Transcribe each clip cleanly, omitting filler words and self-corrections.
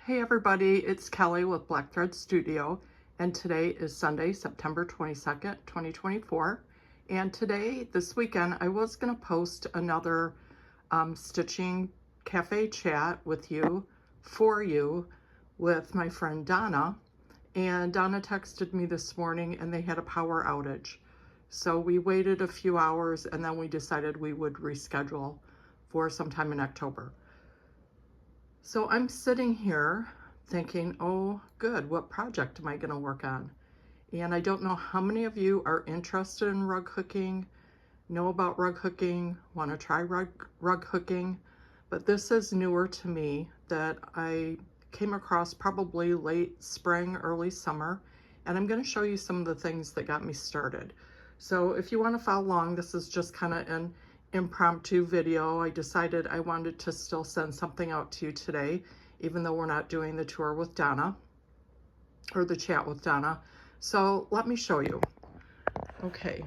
Hey everybody, it's Kelly with Black Thread Studio, and today is Sunday, September 22nd, 2024. And today, this weekend, I was going to post another stitching cafe chat with you, for you, with my friend Donna. And Donna texted me this morning and they had a power outage. So we waited a few hours and then we decided we would reschedule for sometime in October. So I'm sitting here thinking, oh, good, what project am I going to work on? And I don't know how many of you are interested in rug hooking, know about rug hooking, want to try rug hooking, but this is newer to me that I came across probably late spring, early summer, and I'm going to show you some of the things that got me started. So if you want to follow along, this is just kind of an impromptu video. I decided I wanted to still send something out to you today, even though we're not doing the tour with Donna or the chat with Donna. So let me show you. Okay.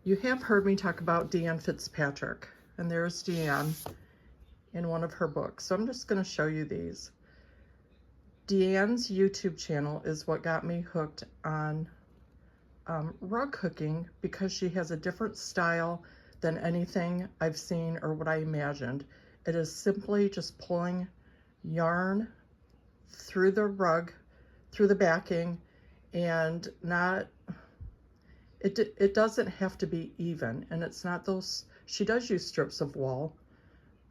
You have heard me talk about Deanne Fitzpatrick, and there's Deanne in one of her books. So I'm just going to show you these. Deanne's YouTube channel is what got me hooked on rug hooking, because she has a different style than anything I've seen or what I imagined. It is simply just pulling yarn through the rug, through the backing, and it doesn't have to be even, and it's not those, she does use strips of wool.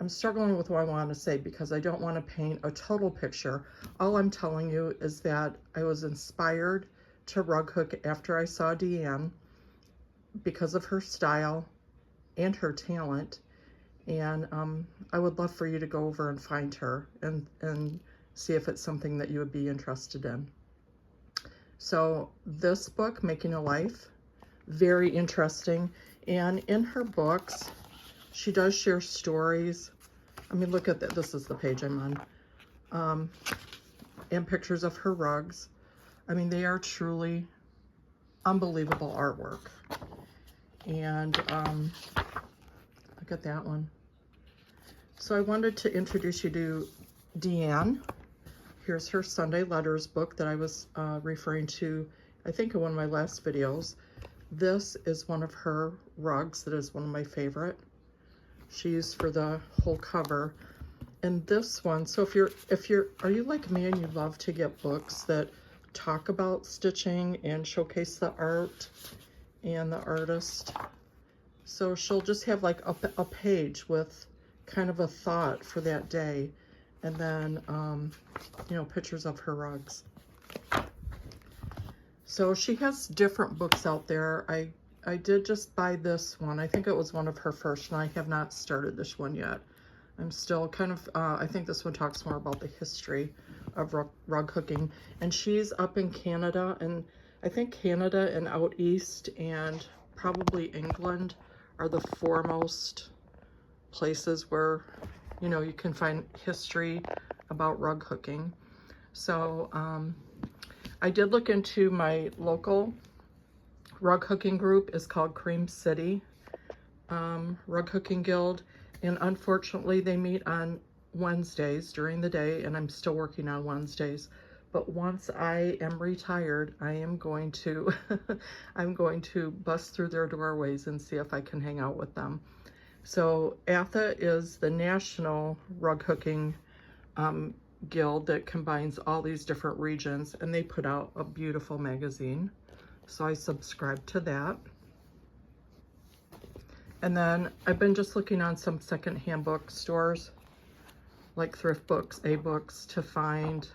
I'm struggling with what I want to say because I don't want to paint a total picture. All I'm telling you is that I was inspired to rug hook after I saw Deanne because of her style and her talent, and I would love for you to go over and find her and see if it's something that you would be interested in. So this book, Making a Life, very interesting, and in her books she does share stories. I mean, look at that, this is the page I'm on, and pictures of her rugs. I mean, they are truly unbelievable artwork. And look at that one. So I wanted to introduce you to Deanne. Here's her Sunday Letters book that I was referring to, I think, in one of my last videos. This is one of her rugs that is one of my favorite. She used for the whole cover. And this one, so are you like me and you love to get books that talk about stitching and showcase the art and the artist? So she'll just have like a page with kind of a thought for that day, and then you know, pictures of her rugs. So she has different books out there. I did just buy this one. I think it was one of her first, and I have not started this one yet. I'm still kind of, I think this one talks more about the history of rug hooking. And she's up in Canada, and I think Canada and out east and probably England are the foremost places where, you know, you can find history about rug hooking. So I did look into my local rug hooking group. Is called Cream City Rug Hooking Guild. And unfortunately, they meet on Wednesdays during the day, and I'm still working on Wednesdays. But once I am retired, I am going to, I'm going to bust through their doorways and see if I can hang out with them. So ATHA is the National Rug Hooking Guild that combines all these different regions, and they put out a beautiful magazine. So I subscribe to that. And then I've been just looking on some secondhand book stores, like thrift books, A-books, to find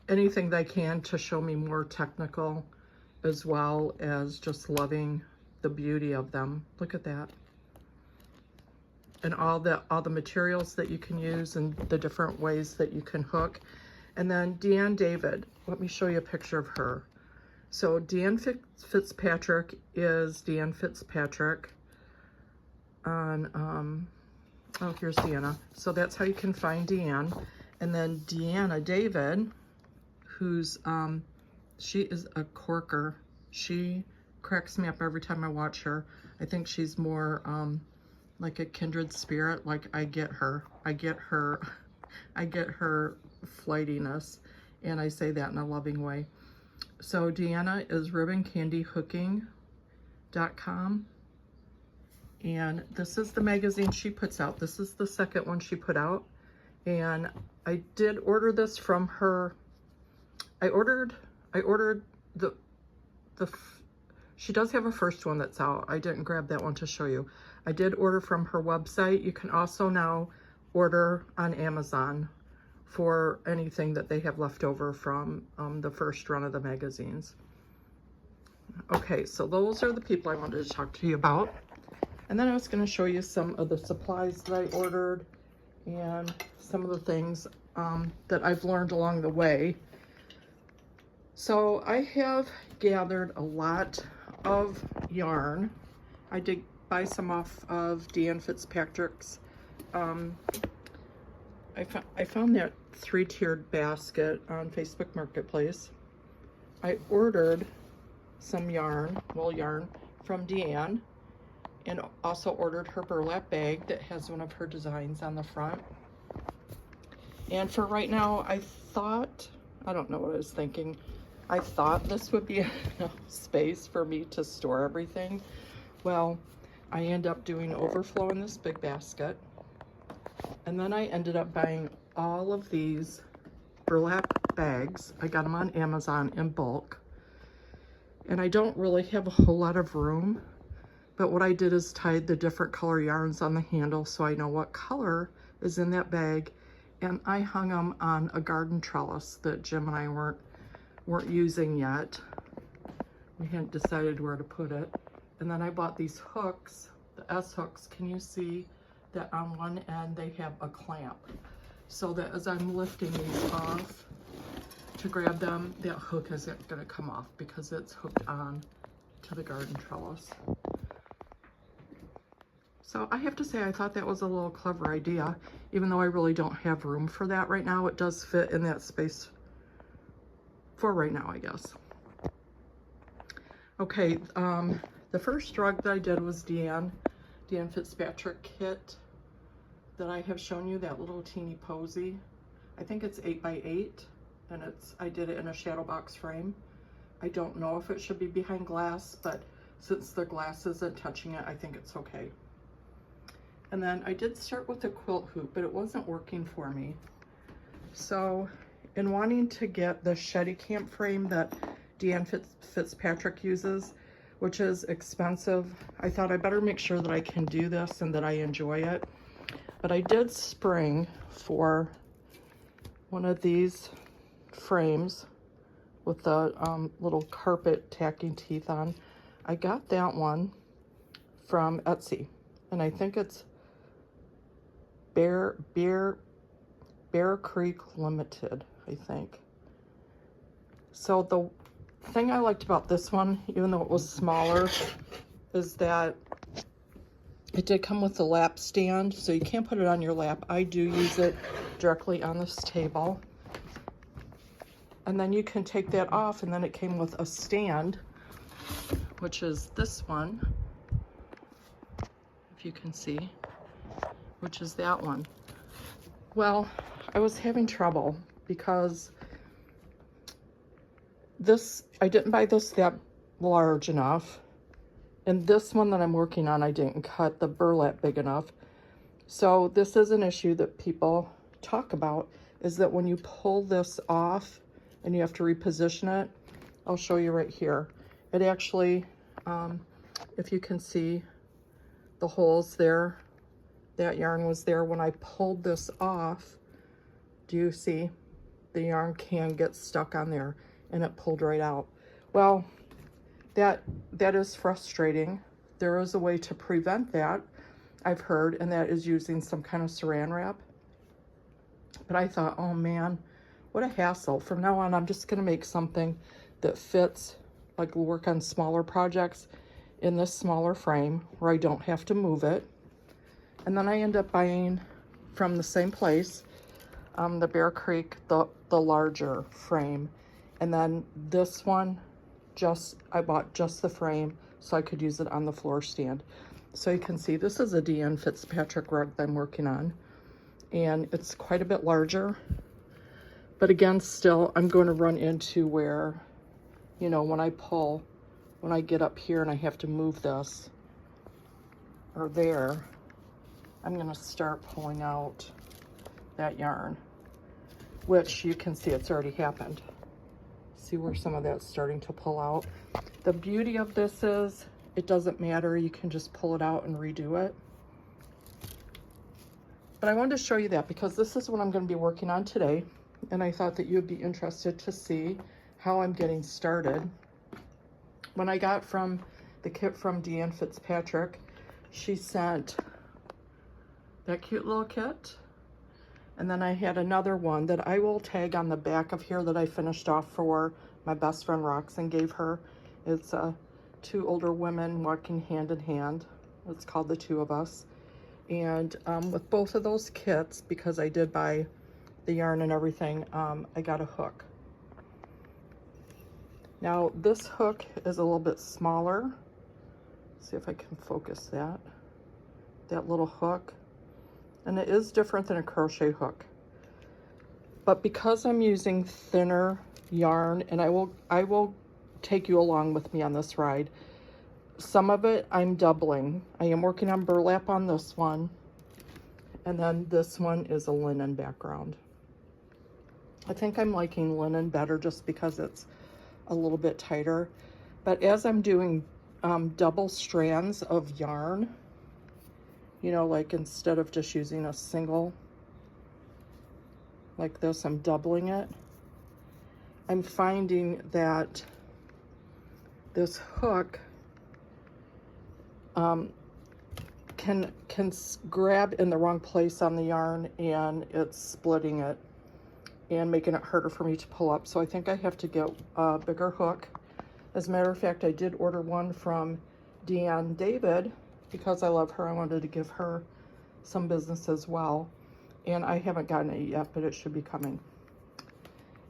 anything they can to show me more technical, as well as just loving the beauty of them. Look at that. And all the materials that you can use and the different ways that you can hook. And then Deanne David, let me show you a picture of her. So Deanne Fitzpatrick is Deanne Fitzpatrick on, oh, here's Deanna. So that's how you can find Deanne. And then Deanna David, who's, she is a corker. She cracks me up every time I watch her. I think she's more like a kindred spirit. Like I get her flightiness, and I say that in a loving way. So Deanna is ribboncandyhooking.com, and this is the magazine she puts out. This is the second one she put out, and I did order this from her. I ordered the she does have a first one that's out. I didn't grab that one to show you. I did order from her website. You can also now order on Amazon for anything that they have left over from the first run of the magazines. Okay, so those are the people I wanted to talk to you about. And then I was going to show you some of the supplies that I ordered and some of the things that I've learned along the way. So I have gathered a lot of yarn. I did buy some off of Deanne Fitzpatrick's. I found that 3-tiered basket on Facebook Marketplace. I ordered some yarn, wool yarn, from Deanne, and also ordered her burlap bag that has one of her designs on the front. And for right now, I don't know what I was thinking. I thought this would be enough space for me to store everything. Well, I end up doing overflow in this big basket. And then I ended up buying all of these burlap bags. I got them on Amazon in bulk. And I don't really have a whole lot of room, but what I did is tied the different color yarns on the handle so I know what color is in that bag. And I hung them on a garden trellis that Jim and I weren't using yet. We hadn't decided where to put it. And then I bought these hooks, the S hooks. Can you see that on one end they have a clamp? So that as I'm lifting these off to grab them, that hook isn't gonna come off because it's hooked on to the garden trellis. So I have to say, I thought that was a little clever idea, even though I really don't have room for that right now. It does fit in that space for right now, I guess. Okay, the first rug that I did was Deanne Fitzpatrick kit that I have shown you, that little teeny posy. I think it's 8x8, and I did it in a shadow box frame. I don't know if it should be behind glass, but since the glass isn't touching it, I think it's okay. And then I did start with a quilt hoop, but it wasn't working for me. So in wanting to get the Shetty Camp frame that Deanne Fitzpatrick uses, which is expensive, I thought I better make sure that I can do this and that I enjoy it. But I did spring for one of these frames with the little carpet tacking teeth on. I got that one from Etsy, and I think it's Bear Creek Limited, I think. So the thing I liked about this one, even though it was smaller, is that it did come with a lap stand, so you can't put it on your lap. I do use it directly on this table. And then you can take that off, and then it came with a stand, which is this one, if you can see, which is that one. Well, I was having trouble because I didn't buy this that large enough. And this one that I'm working on, I didn't cut the burlap big enough. So this is an issue that people talk about, is that when you pull this off and you have to reposition it, I'll show you right here. It actually, if you can see the holes there, that yarn was there when I pulled this off. Do you see? the yarn can get stuck on there, and it pulled right out. Well, that is frustrating. There is a way to prevent that, I've heard, and that is using some kind of saran wrap. But I thought, oh man, what a hassle. From now on, I'm just gonna make something that fits, like work on smaller projects in this smaller frame where I don't have to move it. And then I end up buying from the same place, the Bear Creek, the larger frame. And then this one, I bought just the frame so I could use it on the floor stand. So you can see this is a Deanne Fitzpatrick rug that I'm working on. And it's quite a bit larger. But again, still, I'm going to run into where, you know, when I get up here and I have to move this, or there, I'm going to start pulling out that yarn, which you can see it's already happened. See where some of that's starting to pull out. The beauty of this is it doesn't matter. You can just pull it out and redo it. But I wanted to show you that because this is what I'm going to be working on today. And I thought that you'd be interested to see how I'm getting started. When I got from the kit from Deanne Fitzpatrick, she sent that cute little kit. And then I had another one that I will tag on the back of here that I finished off for my best friend Roxanne gave her. It's two older women walking hand in hand. It's called The Two of Us. And with both of those kits, because I did buy the yarn and everything, I got a hook. Now this hook is a little bit smaller. Let's see if I can focus that little hook. And it is different than a crochet hook. But because I'm using thinner yarn, and I will take you along with me on this ride, some of it I'm doubling. I am working on burlap on this one, and then this one is a linen background. I think I'm liking linen better just because it's a little bit tighter. But as I'm doing double strands of yarn, you know, like instead of just using a single like this, I'm doubling it. I'm finding that this hook can grab in the wrong place on the yarn, and it's splitting it and making it harder for me to pull up. So I think I have to get a bigger hook. As a matter of fact, I did order one from Deanne David because I love her. I wanted to give her some business as well. And I haven't gotten it yet, but it should be coming.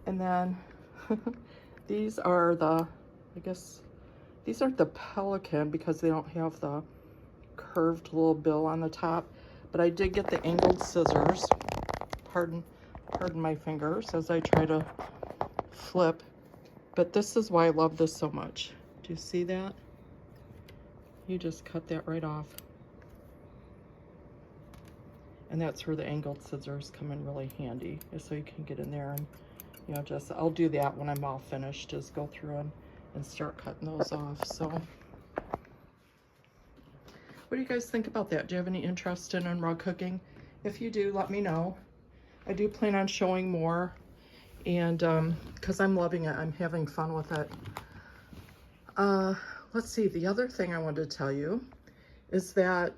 And then these are the, I guess, these aren't the Pelican because they don't have the curved little bill on the top. But I did get the angled scissors. Pardon my fingers as I try to flip. But this is why I love this so much. Do you see that? You just cut that right off. And that's where the angled scissors come in really handy, so you can get in there and, you know, just, I'll do that when I'm all finished, just go through and start cutting those off. So what do you guys think about that? Do you have any interest in rug hooking? If you do, let me know. I do plan on showing more, and because I'm loving it, I'm having fun with it. Let's see, the other thing I wanted to tell you is that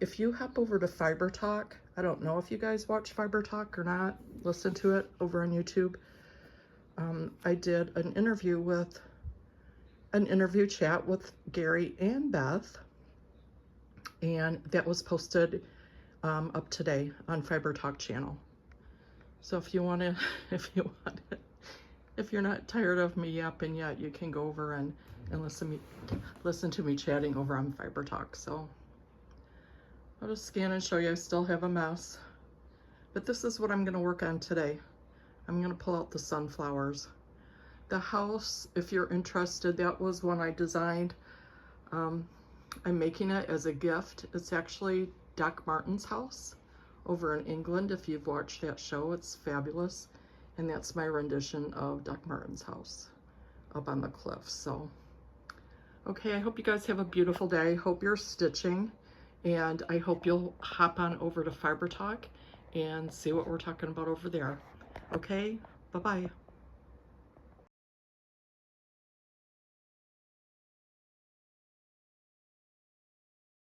if you hop over to Fiber Talk, I don't know if you guys watch Fiber Talk or not, listen to it over on YouTube. I did an interview chat with Gary and Beth, and that was posted up today on Fiber Talk channel. So if you want to, if you're not tired of me yapping yet, you can go over and listen to me chatting over on Fiber Talk. So I'll just scan and show you. I still have a mess, but this is what I'm going to work on today. I'm going to pull out the sunflowers. The house, if you're interested, that was one I designed. I'm making it as a gift. It's actually Doc Martin's house over in England. If you've watched that show, it's fabulous. And that's my rendition of Doc Martin's house up on the cliff. So, okay, I hope you guys have a beautiful day. I hope you're stitching, and I hope you'll hop on over to Fiber Talk and see what we're talking about over there. Okay, Bye-bye.